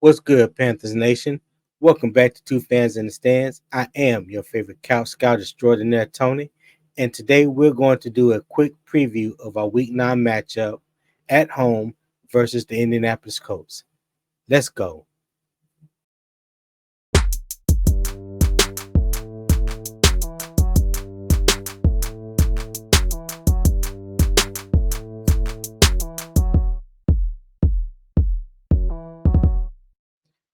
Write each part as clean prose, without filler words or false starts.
What's good, Panthers Nation? Welcome back to Two Fans in the Stands. I am your favorite couch scout extraordinaire, Tony, and today we're going to do a quick preview of our Week 9 matchup at home versus the Indianapolis Colts. Let's go.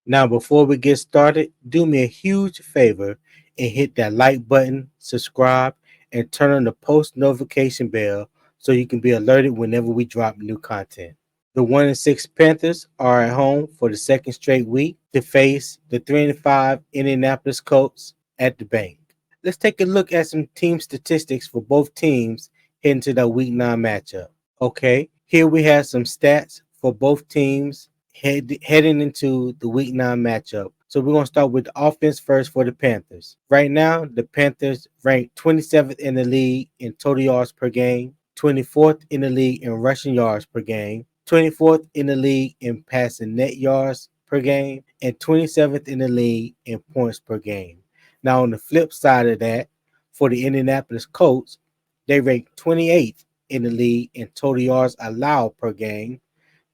Now, before we get started, do me a huge favor and hit that like button, subscribe, and turn on the post notification bell so you can be alerted whenever we drop new content. The 1-6 Panthers are at home for the second straight week to face the 3-5 Indianapolis Colts at the bank. Let's take a look at some team statistics for both teams heading to the Week 9 matchup. Okay, here we have some stats for both teams heading into the Week 9 matchup. So we're going to start with the offense first for the Panthers. Right now, the Panthers rank 27th in the league in total yards per game, 24th in the league in rushing yards per game, 24th in the league in passing net yards per game, and 27th in the league in points per game. Now, on the flip side of that, for the Indianapolis Colts, they rank 28th in the league in total yards allowed per game,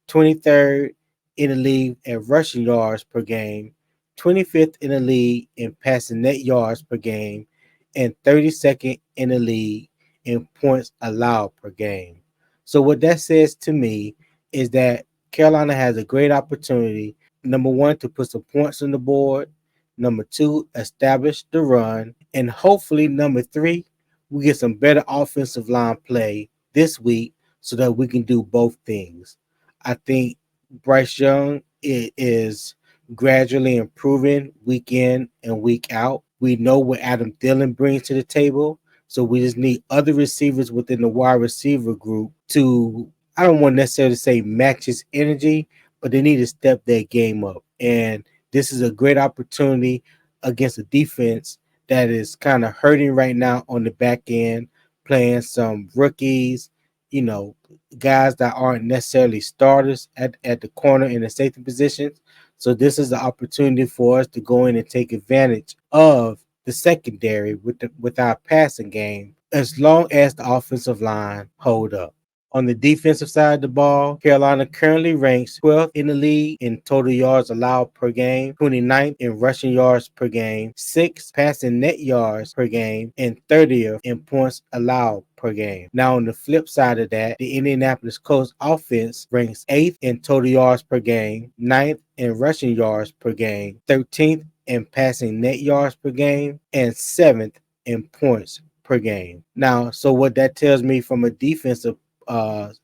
23rd in the league in rushing yards per game, 25th in the league in passing net yards per game, and 32nd in the league in points allowed per game. So what that says to me is that Carolina has a great opportunity, number one, to put some points on the board, number two, establish the run, and hopefully, number three, we get some better offensive line play this week so that we can do both things. I think Bryce Young is gradually improving week in and week out. We know what Adam Thielen brings to the table, so we just need other receivers within the wide receiver group to, I don't want to necessarily say match his energy, but they need to step their game up. And this is a great opportunity against a defense that is kind of hurting right now on the back end, playing some rookies, guys that aren't necessarily starters at the corner and the safety positions. So this is the opportunity for us to go in and take advantage of the secondary with our passing game, as long as the offensive line hold up. On the defensive side of the ball, Carolina currently ranks 12th in the league in total yards allowed per game, 29th in rushing yards per game, 6th passing net yards per game, and 30th in points allowed per game. Now, on the flip side of that, the Indianapolis Colts offense ranks 8th in total yards per game, 9th in rushing yards per game, 13th in passing net yards per game, and 7th in points per game. Now, so what that tells me from a defensive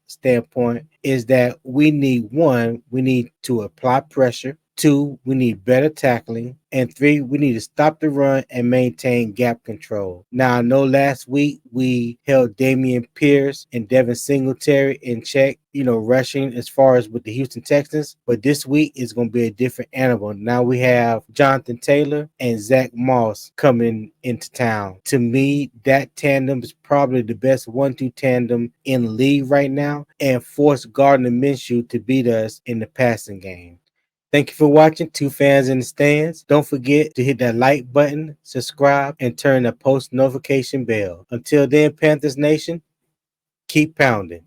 standpoint is that we need to apply pressure. 2, we need better tackling. And 3, we need to stop the run and maintain gap control. Now, I know last week we held Dameon Pierce and Devin Singletary in check, rushing as far as with the Houston Texans. But this week is going to be a different animal. Now we have Jonathan Taylor and Zach Moss coming into town. To me, that tandem is probably the best 1-2 tandem in the league right now, and force Gardner Minshew to beat us in the passing game. Thank you for watching Two Fans in the Stands. Don't forget to hit that like button, subscribe, and turn the post notification bell. Until then, Panthers Nation, keep pounding.